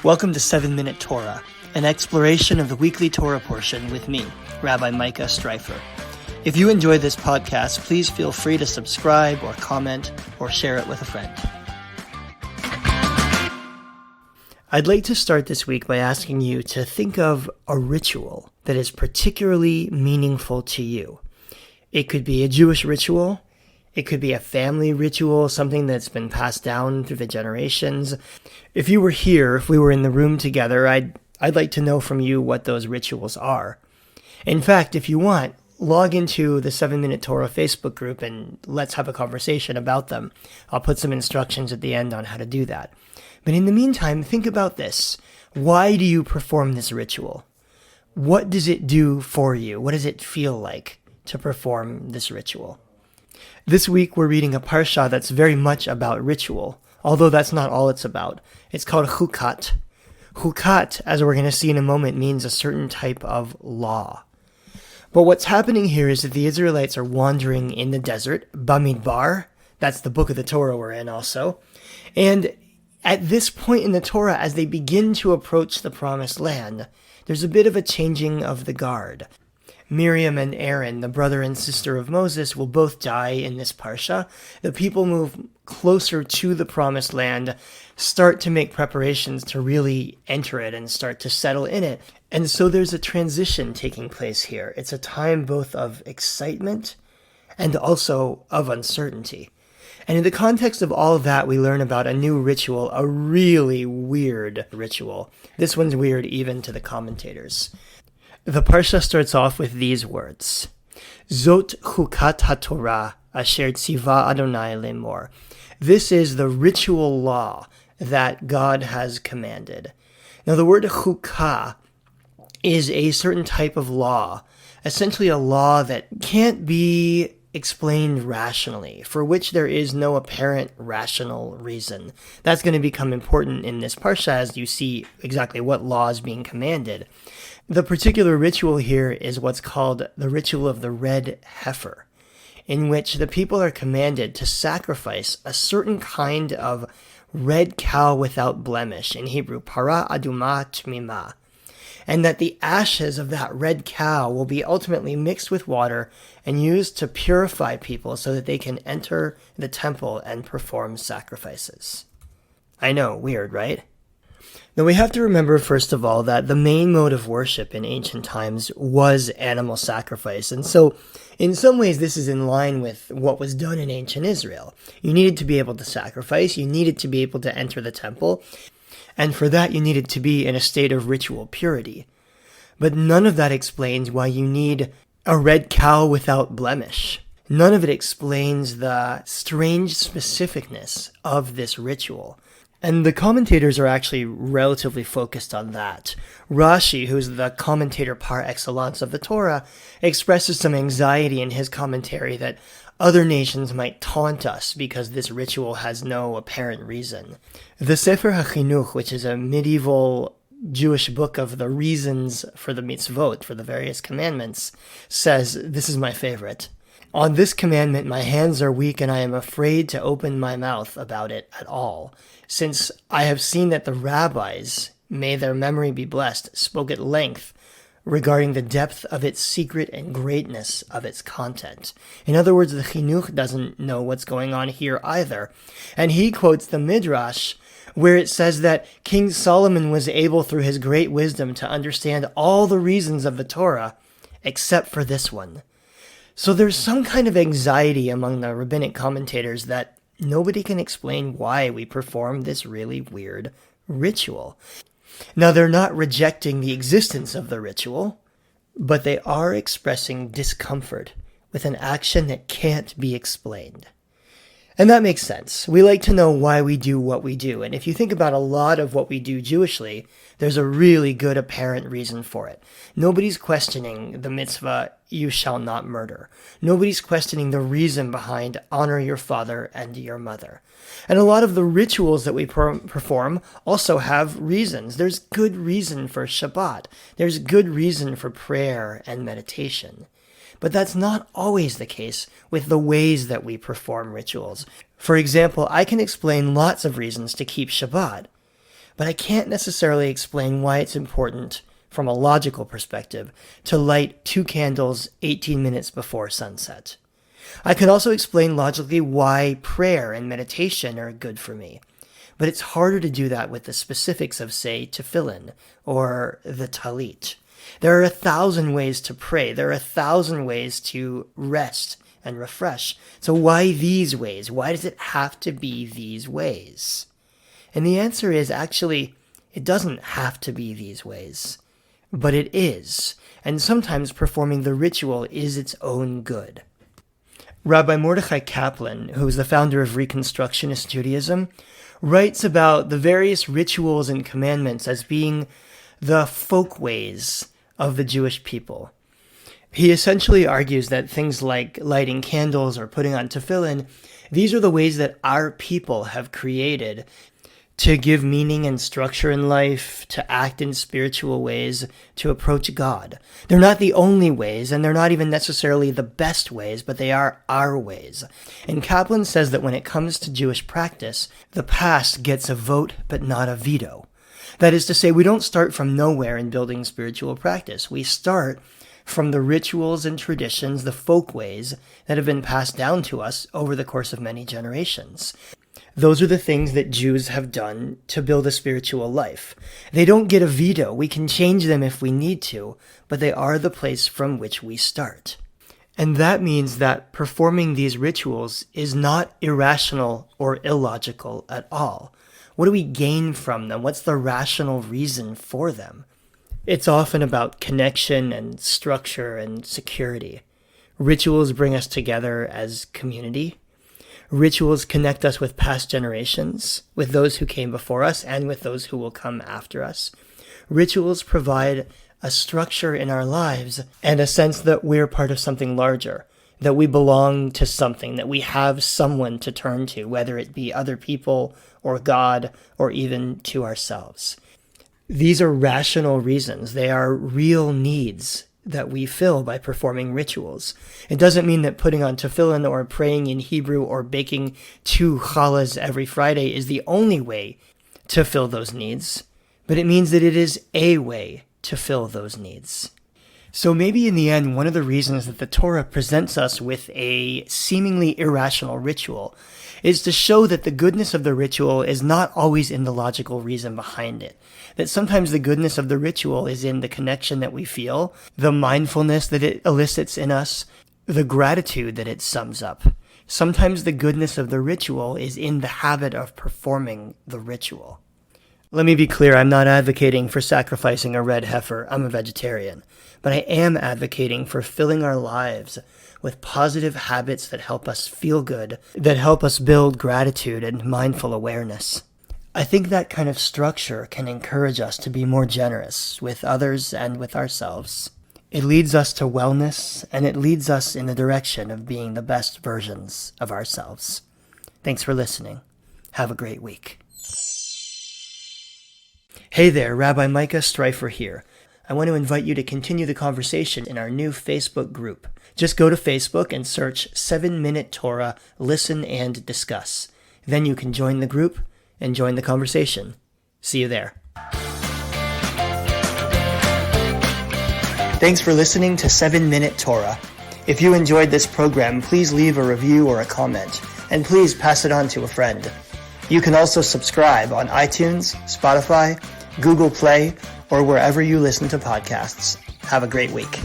Welcome to 7-Minute Torah, an exploration of the weekly Torah portion with me, Rabbi Micah Streifer. If you enjoy this podcast, please feel free to subscribe or comment or share it with a friend. I'd like to start this week by asking you to think of a ritual that is particularly meaningful to you. It could be a Jewish ritual. It could be a family ritual, something that's been passed down through the generations. If you were here, if we were in the room together, I'd like to know from you what those rituals are. In fact, if you want, log into the 7-Minute Torah Facebook group and let's have a conversation about them. I'll put some instructions at the end on how to do that. But in the meantime, think about this. Why do you perform this ritual? What does it do for you? What does it feel like to perform this ritual? This week we're reading a parsha that's very much about ritual, although that's not all it's about. It's called Chukat. Chukat, as we're going to see in a moment, means a certain type of law. But what's happening here is that the Israelites are wandering in the desert, Bamidbar. That's the book of the Torah we're in also. And at this point in the Torah, as they begin to approach the promised land, there's a bit of a changing of the guard. Miriam and Aaron, the brother and sister of Moses, will both die in this parsha. The people move closer to the promised land, start to make preparations to really enter it and start to settle in it. And so there's a transition taking place here. It's a time both of excitement and also of uncertainty. And in the context of all of that, we learn about a new ritual, a really weird ritual. This one's weird even to the commentators. The parsha starts off with these words: Zot Chukat HaTorah asher tziva Adonai lemor. This is the ritual law that God has commanded. Now the word chukah is a certain type of law, essentially a law that can't be explained rationally, for which there is no apparent rational reason. That's going to become important in this parsha as you see exactly what law is being commanded. The particular ritual here is what's called the ritual of the red heifer, in which the people are commanded to sacrifice a certain kind of red cow without blemish, in Hebrew, para aduma tmima, and that the ashes of that red cow will be ultimately mixed with water and used to purify people so that they can enter the temple and perform sacrifices. I know, weird, right? Now we have to remember, first of all, that the main mode of worship in ancient times was animal sacrifice. And so, in some ways, this is in line with what was done in ancient Israel. You needed to be able to sacrifice, you needed to be able to enter the temple, and for that you needed to be in a state of ritual purity. But none of that explains why you need a red cow without blemish. None of it explains the strange specificness of this ritual. And the commentators are actually relatively focused on that. Rashi, who's the commentator par excellence of the Torah, expresses some anxiety in his commentary that other nations might taunt us because this ritual has no apparent reason. The Sefer HaChinuch, which is a medieval Jewish book of the reasons for the mitzvot, for the various commandments, says, this is my favorite: on this commandment my hands are weak and I am afraid to open my mouth about it at all, since I have seen that the rabbis, may their memory be blessed, spoke at length regarding the depth of its secret and greatness of its content. In other words, the Chinuch doesn't know what's going on here either. And he quotes the Midrash, where it says that King Solomon was able through his great wisdom to understand all the reasons of the Torah, except for this one. So there's some kind of anxiety among the rabbinic commentators that nobody can explain why we perform this really weird ritual. Now, they're not rejecting the existence of the ritual, but they are expressing discomfort with an action that can't be explained. And that makes sense. We like to know why we do what we do. And if you think about a lot of what we do Jewishly, there's a really good apparent reason for it. Nobody's questioning the mitzvah, you shall not murder. Nobody's questioning the reason behind honor your father and your mother. And a lot of the rituals that we perform also have reasons. There's good reason for Shabbat. There's good reason for prayer and meditation. But that's not always the case with the ways that we perform rituals. For example, I can explain lots of reasons to keep Shabbat, but I can't necessarily explain why it's important from a logical perspective to light 2 candles 18 minutes before sunset. I can also explain logically why prayer and meditation are good for me, but it's harder to do that with the specifics of, say, tefillin or the talit. There are 1,000 ways to pray. There are 1,000 ways to rest and refresh. So why these ways? Why does it have to be these ways? And the answer is actually, it doesn't have to be these ways, but it is. And sometimes performing the ritual is its own good. Rabbi Mordechai Kaplan, who is the founder of Reconstructionist Judaism, writes about the various rituals and commandments as being the folkways of the Jewish people. He essentially argues that things like lighting candles or putting on tefillin, these are the ways that our people have created to give meaning and structure in life, to act in spiritual ways, to approach God. They're not the only ways, and they're not even necessarily the best ways, but they are our ways. And Kaplan says that when it comes to Jewish practice, the past gets a vote, but not a veto. That is to say, we don't start from nowhere in building spiritual practice. We start from the rituals and traditions, the folkways that have been passed down to us over the course of many generations. Those are the things that Jews have done to build a spiritual life. They don't get a veto. We can change them if we need to, but they are the place from which we start. And that means that performing these rituals is not irrational or illogical at all. What do we gain from them? What's the rational reason for them? It's often about connection and structure and security. Rituals bring us together as community. Rituals connect us with past generations, with those who came before us, and with those who will come after us. Rituals provide a structure in our lives and a sense that we're part of something larger, that we belong to something, that we have someone to turn to, whether it be other people or God or even to ourselves. These are rational reasons. They are real needs that we fill by performing rituals. It doesn't mean that putting on tefillin or praying in Hebrew or baking 2 challahs every Friday is the only way to fill those needs, but it means that it is a way to fill those needs. So maybe in the end, one of the reasons that the Torah presents us with a seemingly irrational ritual is to show that the goodness of the ritual is not always in the logical reason behind it. That sometimes the goodness of the ritual is in the connection that we feel, the mindfulness that it elicits in us, the gratitude that it sums up. Sometimes the goodness of the ritual is in the habit of performing the ritual. Let me be clear, I'm not advocating for sacrificing a red heifer. I'm a vegetarian. But I am advocating for filling our lives with positive habits that help us feel good, that help us build gratitude and mindful awareness. I think that kind of structure can encourage us to be more generous with others and with ourselves. It leads us to wellness, and it leads us in the direction of being the best versions of ourselves. Thanks for listening. Have a great week. Hey there, Rabbi Micah Streifer here. I want to invite you to continue the conversation in our new Facebook group. Just go to Facebook and search 7-Minute Torah, Listen and Discuss. Then you can join the group and join the conversation. See you there. Thanks for listening to 7-Minute Torah. If you enjoyed this program, please leave a review or a comment, and please pass it on to a friend. You can also subscribe on iTunes, Spotify, Google Play, or wherever you listen to podcasts. Have a great week.